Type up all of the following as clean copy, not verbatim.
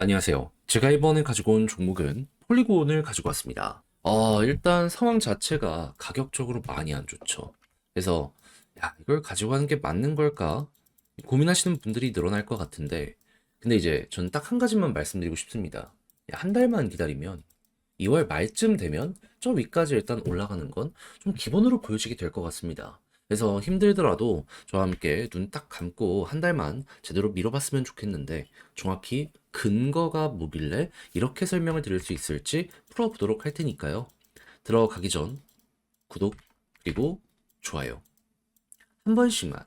안녕하세요. 제가 이번에 가지고 온 종목은 폴리곤을 가지고 왔습니다. 일단 상황 자체가 가격적으로 많이 안 좋죠. 그래서 야, 이걸 가지고 가는 게 맞는 걸까? 고민하시는 분들이 늘어날 것 같은데, 근데 이제 저는 딱 한 가지만 말씀드리고 싶습니다. 야, 한 달만 기다리면 2월 말쯤 되면 저 위까지 일단 올라가는 건 좀 기본으로 보여지게 될 것 같습니다. 그래서 힘들더라도 저와 함께 눈 딱 감고 한 달만 제대로 밀어봤으면 좋겠는데 정확히 근거가 뭐길래 이렇게 설명을 드릴 수 있을지 풀어보도록 할 테니까요. 들어가기 전 구독 그리고 좋아요 한 번씩만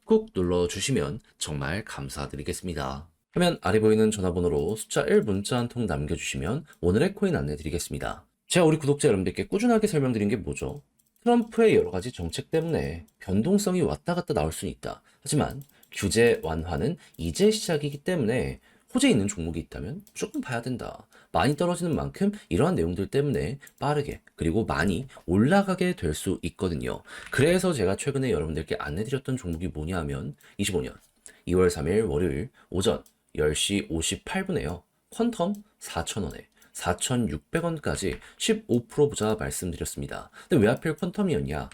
꼭 눌러주시면 정말 감사드리겠습니다. 화면 아래 보이는 전화번호로 숫자 1 문자 한 통 남겨주시면 오늘의 코인 안내 드리겠습니다. 제가 우리 구독자 여러분들께 꾸준하게 설명드린 게 뭐죠? 트럼프의 여러 가지 정책 때문에 변동성이 왔다 갔다 나올 수는 있다. 하지만 규제 완화는 이제 시작이기 때문에 호재 있는 종목이 있다면 무조건 봐야 된다. 많이 떨어지는 만큼 이러한 내용들 때문에 빠르게 그리고 많이 올라가게 될 수 있거든요. 그래서 제가 최근에 여러분들께 안내드렸던 종목이 뭐냐 하면 25년 2월 3일 월요일 오전 10시 58분에요. 퀀텀 4,000원에 4,600원까지 15% 보자 말씀드렸습니다. 근데 왜 하필 퀀텀이었냐?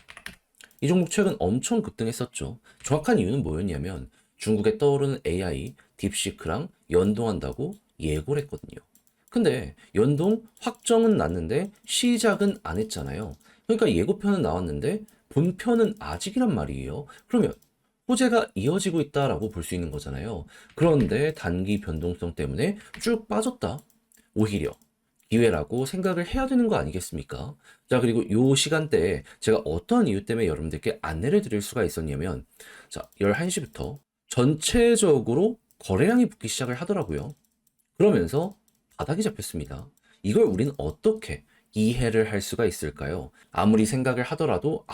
이 종목 최근 엄청 급등했었죠. 정확한 이유는 뭐였냐면 중국에 떠오르는 AI 딥시크랑 연동한다고 예고를 했거든요. 근데 연동 확정은 났는데 시작은 안 했잖아요. 그러니까 예고편은 나왔는데 본편은 아직이란 말이에요. 그러면 호재가 이어지고 있다라고 볼 수 있는 거잖아요. 그런데 단기 변동성 때문에 쭉 빠졌다. 오히려 기회라고 생각을 해야 되는 거 아니겠습니까? 자, 그리고 요 시간대에 제가 어떤 이유 때문에 여러분들께 안내를 드릴 수가 있었냐면, 자, 11시부터 전체적으로 거래량이 붙기 시작을 하더라고요. 그러면서 바닥이 잡혔습니다. 이걸 우리는 어떻게 이해를 할 수가 있을까요? 아무리 생각을 하더라도,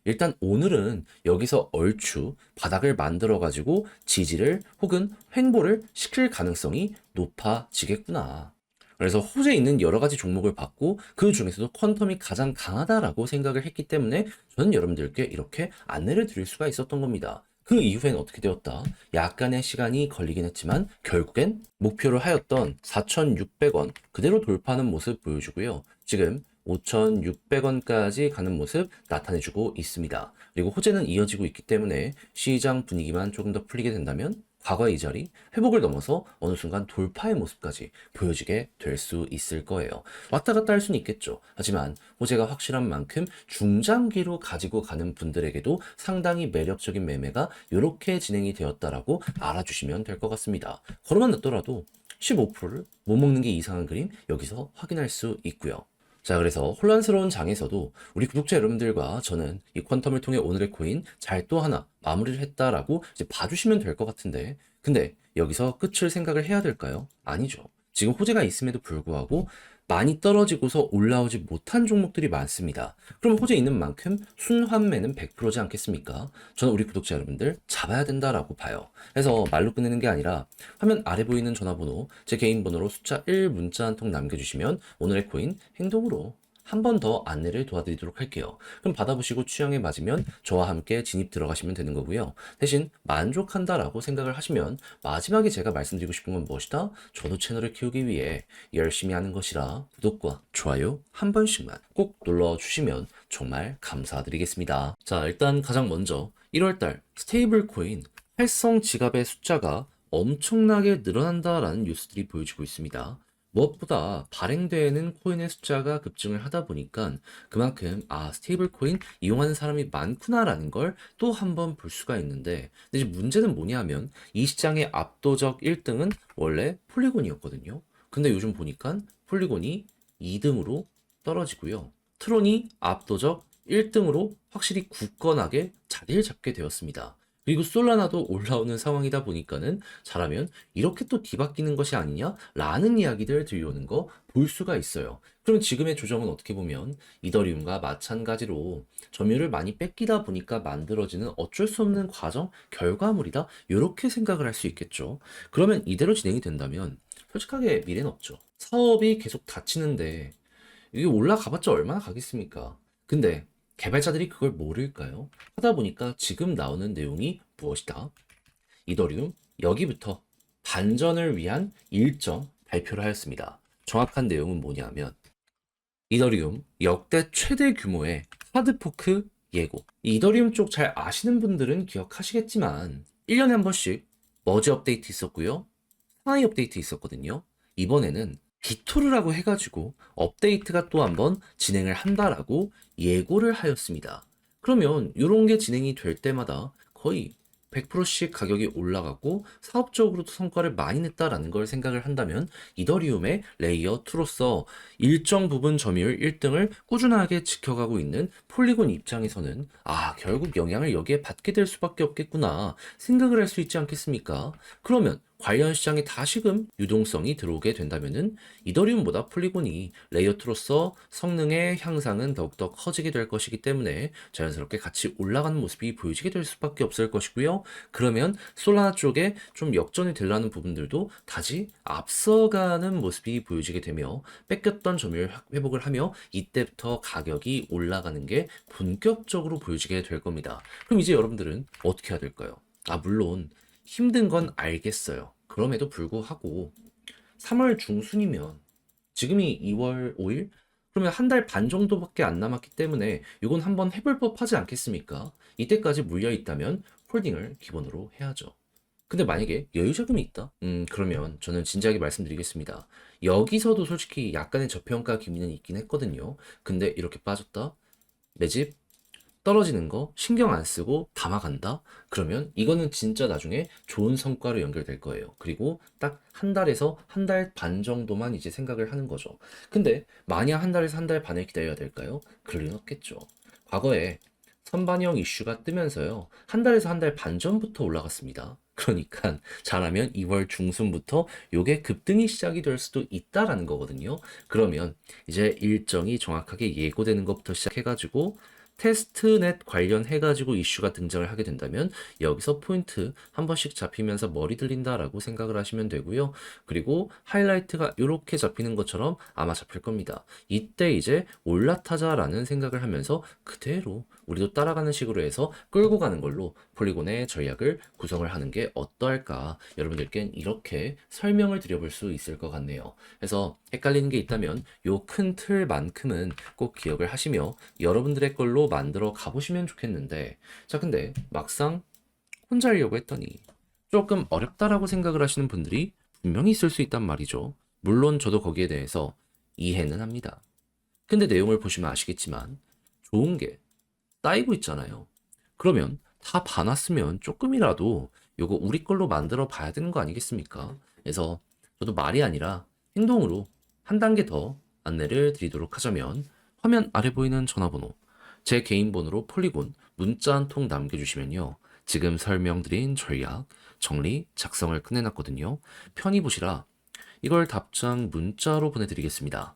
일단 오늘은 여기서 얼추 바닥을 만들어가지고 지지를 혹은 횡보를 시킬 가능성이 높아지겠구나. 그래서 호재 있는 여러 가지 종목을 봤고 그 중에서도 퀀텀이 가장 강하다라고 생각을 했기 때문에 저는 여러분들께 이렇게 안내를 드릴 수가 있었던 겁니다. 그 이후엔 어떻게 되었다? 약간의 시간이 걸리긴 했지만 결국엔 목표로 하였던 4,600원 그대로 돌파하는 모습 보여주고요. 지금 5,600원까지 가는 모습 나타내주고 있습니다. 그리고 호재는 이어지고 있기 때문에 시장 분위기만 조금 더 풀리게 된다면 과거의 이 자리 회복을 넘어서 어느 순간 돌파의 모습까지 보여지게 될 수 있을 거예요. 왔다 갔다 할 수는 있겠죠. 하지만 호재가 확실한 만큼 중장기로 가지고 가는 분들에게도 상당히 매력적인 매매가 이렇게 진행이 되었다라고 알아주시면 될 것 같습니다. 걸어만 놨더라도 15%를 못 먹는 게 이상한 그림 여기서 확인할 수 있고요. 자, 그래서 혼란스러운 장에서도 우리 구독자 여러분들과 저는 이 퀀텀을 통해 오늘의 코인 잘 또 하나 마무리를 했다라고 이제 봐주시면 될 것 같은데, 근데 여기서 끝을 생각을 해야 될까요? 아니죠. 지금 호재가 있음에도 불구하고 많이 떨어지고서 올라오지 못한 종목들이 많습니다. 그럼 호재 있는 만큼 순환매는 100%지 않겠습니까? 저는 우리 구독자 여러분들 잡아야 된다라고 봐요. 그래서 말로 끝내는 게 아니라 화면 아래 보이는 전화번호, 제 개인 번호로 숫자 1 문자 한 통 남겨주시면 오늘의 코인 행동으로 한 번 더 안내를 도와드리도록 할게요. 그럼 받아보시고 취향에 맞으면 저와 함께 진입 들어가시면 되는 거고요. 대신 만족한다라고 생각을 하시면 마지막에 제가 말씀드리고 싶은 건 무엇이다? 저도 채널을 키우기 위해 열심히 하는 것이라 구독과 좋아요 한 번씩만 꼭 눌러주시면 정말 감사드리겠습니다. 자, 일단 가장 먼저 1월달 스테이블 코인 활성 지갑의 숫자가 엄청나게 늘어난다라는 뉴스들이 보여지고 있습니다. 무엇보다 발행되는 코인의 숫자가 급증을 하다 보니까 그만큼 스테이블 코인 이용하는 사람이 많구나라는 걸 또 한 번 볼 수가 있는데, 근데 이제 문제는 뭐냐면 이 시장의 압도적 1등은 원래 폴리곤이었거든요. 근데 요즘 보니까 폴리곤이 2등으로 떨어지고요. 트론이 압도적 1등으로 확실히 굳건하게 자리를 잡게 되었습니다. 그리고 솔라나도 올라오는 상황이다 보니까는 잘하면 이렇게 또 뒤바뀌는 것이 아니냐라는 이야기들 들려오는 거 볼 수가 있어요. 그럼 지금의 조정은 어떻게 보면 이더리움과 마찬가지로 점유율을 많이 뺏기다 보니까 만들어지는 어쩔 수 없는 과정, 결과물이다. 이렇게 생각을 할 수 있겠죠. 그러면 이대로 진행이 된다면 솔직하게 미래는 없죠. 사업이 계속 닫히는데 이게 올라가봤자 얼마나 가겠습니까? 근데 개발자들이 그걸 모를까요? 하다 보니까 지금 나오는 내용이 무엇이다? 이더리움 여기부터 반전을 위한 일정 발표를 하였습니다. 정확한 내용은 뭐냐면 이더리움 역대 최대 규모의 하드포크 예고. 이 이더리움 쪽 잘 아시는 분들은 기억하시겠지만 1년에 한 번씩 머지 업데이트 있었고요. 상하이 업데이트 있었거든요. 이번에는 비토르라고 해가지고 업데이트가 또 한 번 진행을 한다라고 예고를 하였습니다. 그러면 이런 게 진행이 될 때마다 거의 100%씩 가격이 올라가고 사업적으로도 성과를 많이 냈다라는 걸 생각을 한다면 이더리움의 레이어 2로서 일정 부분 점유율 1등을 꾸준하게 지켜가고 있는 폴리곤 입장에서는 결국 영향을 여기에 받게 될 수밖에 없겠구나 생각을 할 수 있지 않겠습니까? 그러면 관련 시장에 다시금 유동성이 들어오게 된다면은 이더리움보다 폴리곤이 레이어 2로서 성능의 향상은 더욱더 커지게 될 것이기 때문에 자연스럽게 같이 올라가는 모습이 보여지게 될 수밖에 없을 것이고요. 그러면 솔라나 쪽에 좀 역전이 되려는 부분들도 다시 앞서가는 모습이 보여지게 되며 뺏겼던 점유율 회복을 하며 이때부터 가격이 올라가는 게 본격적으로 보여지게 될 겁니다. 그럼 이제 여러분들은 어떻게 해야 될까요? 물론 힘든 건 알겠어요. 그럼에도 불구하고 3월 중순이면 지금이 2월 5일? 그러면 한 달 반 정도밖에 안 남았기 때문에 이건 한번 해볼 법하지 않겠습니까? 이때까지 물려 있다면 홀딩을 기본으로 해야죠. 근데 만약에 여유 자금이 있다? 그러면 저는 진지하게 말씀드리겠습니다. 여기서도 솔직히 약간의 저평가 기미는 있긴 했거든요. 근데 이렇게 빠졌다? 매집 떨어지는 거 신경 안 쓰고 담아간다? 그러면 이거는 진짜 나중에 좋은 성과로 연결될 거예요. 그리고 딱 한 달에서 한 달 반 정도만 이제 생각을 하는 거죠. 근데 만약 한 달에서 한 달 반을 기다려야 될까요? 그럴 리는 없겠죠. 과거에 선반영 이슈가 뜨면서요. 한 달에서 한 달 반 전부터 올라갔습니다. 그러니까 잘하면 2월 중순부터 요게 급등이 시작이 될 수도 있다라는 거거든요. 그러면 이제 일정이 정확하게 예고되는 것부터 시작해가지고 테스트넷 관련해가지고 이슈가 등장을 하게 된다면 여기서 포인트 한 번씩 잡히면서 머리 들린다라고 생각을 하시면 되고요. 그리고 하이라이트가 이렇게 잡히는 것처럼 아마 잡힐 겁니다. 이때 이제 올라타자라는 생각을 하면서 그대로 우리도 따라가는 식으로 해서 끌고 가는 걸로 폴리곤의 전략을 구성을 하는 게 어떨까 여러분들께 이렇게 설명을 드려볼 수 있을 것 같네요. 그래서 헷갈리는 게 있다면 요 큰 틀만큼은 꼭 기억을 하시며 여러분들의 걸로 만들어 가보시면 좋겠는데 자 근데 막상 혼자 하려고 했더니 조금 어렵다라고 생각을 하시는 분들이 분명히 있을 수 있단 말이죠. 물론 저도 거기에 대해서 이해는 합니다. 근데 내용을 보시면 아시겠지만 좋은 게 쌓이고 있잖아요. 그러면 다 봐놨으면 조금이라도 요거 우리 걸로 만들어 봐야 되는 거 아니겠습니까? 그래서 저도 말이 아니라 행동으로 한 단계 더 안내를 드리도록 하자면 화면 아래 보이는 전화번호 제 개인 번호로 폴리곤 문자 한 통 남겨주시면요. 지금 설명드린 전략 정리 작성을 끝내놨거든요. 편히 보시라 이걸 답장 문자로 보내드리겠습니다.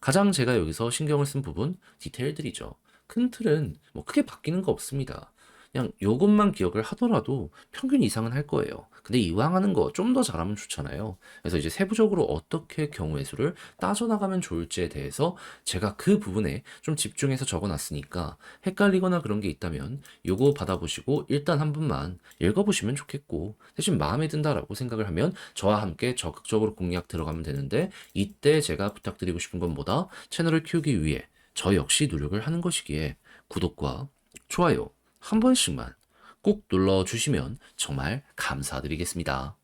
가장 제가 여기서 신경을 쓴 부분 디테일들이죠. 큰 틀은 뭐 크게 바뀌는 거 없습니다. 그냥 요것만 기억을 하더라도 평균 이상은 할 거예요. 근데 이왕 하는 거 좀 더 잘하면 좋잖아요. 그래서 이제 세부적으로 어떻게 경우의 수를 따져나가면 좋을지에 대해서 제가 그 부분에 좀 집중해서 적어놨으니까 헷갈리거나 그런 게 있다면 요거 받아보시고 일단 한 번만 읽어보시면 좋겠고 대신 마음에 든다라고 생각을 하면 저와 함께 적극적으로 공략 들어가면 되는데 이때 제가 부탁드리고 싶은 건 뭐다? 채널을 키우기 위해 저 역시 노력을 하는 것이기에 구독과 좋아요 한 번씩만 꼭 눌러주시면 정말 감사드리겠습니다.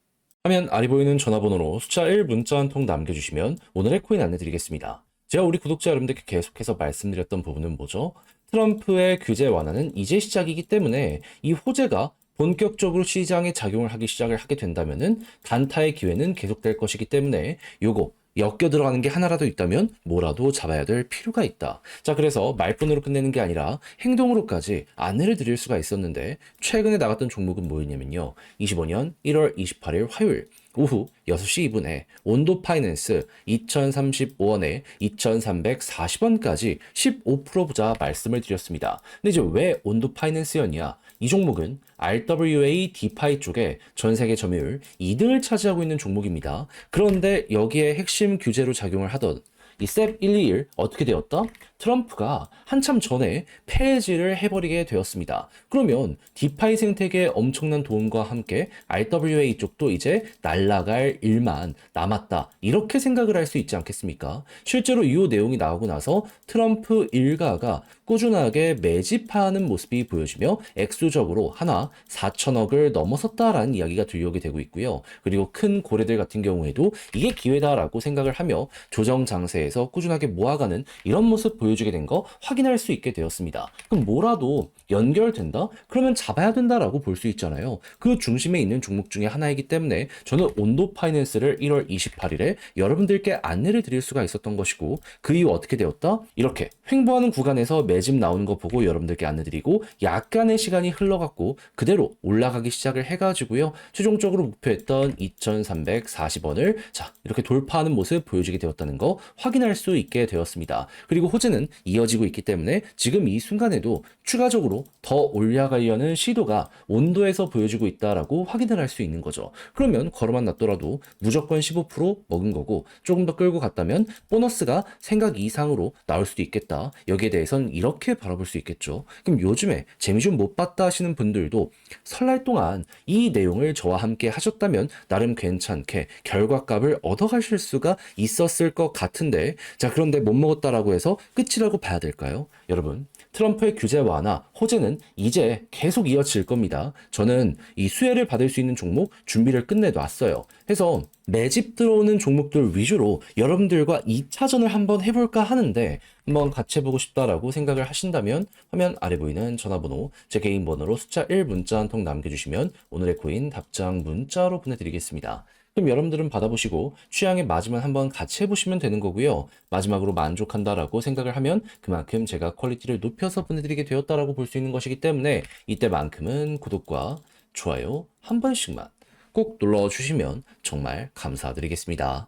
화면 아래 보이는 전화번호로 숫자 1 문자 한 통 남겨주시면 오늘의 코인 안내드리겠습니다. 제가 우리 구독자 여러분들께 계속해서 말씀드렸던 부분은 뭐죠? 트럼프의 규제 완화는 이제 시작이기 때문에 이 호재가 본격적으로 시장에 작용을 하기 시작을 하게 된다면은 단타의 기회는 계속될 것이기 때문에 요거 엮여 들어가는 게 하나라도 있다면 뭐라도 잡아야 될 필요가 있다. 자, 그래서 말뿐으로 끝내는 게 아니라 행동으로까지 안내를 드릴 수가 있었는데 최근에 나갔던 종목은 뭐였냐면요. 25년 1월 28일 화요일 오후 6시 2분에 온도 파이낸스 2035원에 2340원까지 15% 부자 말씀을 드렸습니다. 근데 이제 왜 온도 파이낸스였냐? 이 종목은 RWA 디파이 쪽에 전 세계 점유율 2등을 차지하고 있는 종목입니다. 그런데 여기에 핵심 규제로 작용을 하던 이 SEP 121 어떻게 되었다? 트럼프가 한참 전에 폐해지를 해버리게 되었습니다. 그러면 디파이 생태계의 엄청난 도움과 함께 RWA 쪽도 이제 날아갈 일만 남았다. 이렇게 생각을 할 수 있지 않겠습니까? 실제로 이 내용이 나오고 나서 트럼프 일가가 꾸준하게 매집하는 모습이 보여지며 액수적으로 하나 4천억을 넘어섰다라는 이야기가 들려오게 되고 있고요. 그리고 큰 고래들 같은 경우에도 이게 기회다라고 생각을 하며 조정 장세에서 꾸준하게 모아가는 이런 모습 보여주게 된 거 확인할 수 있게 되었습니다. 그럼 뭐라도 연결된다? 그러면 잡아야 된다라고 볼 수 있잖아요. 그 중심에 있는 종목 중에 하나이기 때문에 저는 온도 파이낸스를 1월 28일에 여러분들께 안내를 드릴 수가 있었던 것이고 그 이후 어떻게 되었다? 이렇게 횡보하는 구간에서 매집 나오는 거 보고 여러분들께 안내드리고 약간의 시간이 흘러갔고 그대로 올라가기 시작을 해가지고요. 최종적으로 목표했던 2340원을 자 이렇게 돌파하는 모습 보여주게 되었다는 거 확인할 수 있게 되었습니다. 그리고 호재는 이어지고 있기 때문에 지금 이 순간에도 추가적으로 더 올라가려는 시도가 온도에서 보여지고 있다라고 확인을 할 수 있는 거죠. 그러면 걸어만 놨더라도 무조건 15% 먹은 거고 조금 더 끌고 갔다면 보너스가 생각 이상으로 나올 수도 있겠다. 여기에 대해서는 이렇게 바라볼 수 있겠죠. 그럼 요즘에 재미 좀 못 봤다 하시는 분들도 설날 동안 이 내용을 저와 함께 하셨다면 나름 괜찮게 결과값을 얻어가실 수가 있었을 것 같은데 자 그런데 못 먹었다라고 해서 끝이라고 봐야 될까요? 여러분 트럼프의 규제 완화, 호재는 이제 계속 이어질 겁니다. 저는 이 수혜를 받을 수 있는 종목 준비를 끝내놨어요. 해서 매집 들어오는 종목들 위주로 여러분들과 2차전을 한번 해볼까 하는데 한번 같이 해보고 싶다라고 생각을 하신다면 화면 아래 보이는 전화번호 제 개인 번호로 숫자 1 문자 한 통 남겨주시면 오늘의 코인 답장 문자로 보내드리겠습니다. 그럼 여러분들은 받아보시고 취향에 맞으면 한번 같이 해보시면 되는 거고요. 마지막으로 만족한다라고 생각을 하면 그만큼 제가 퀄리티를 높여서 보내드리게 되었다라고 볼 수 있는 것이기 때문에 이때만큼은 구독과 좋아요 한 번씩만 꼭 눌러주시면 정말 감사드리겠습니다.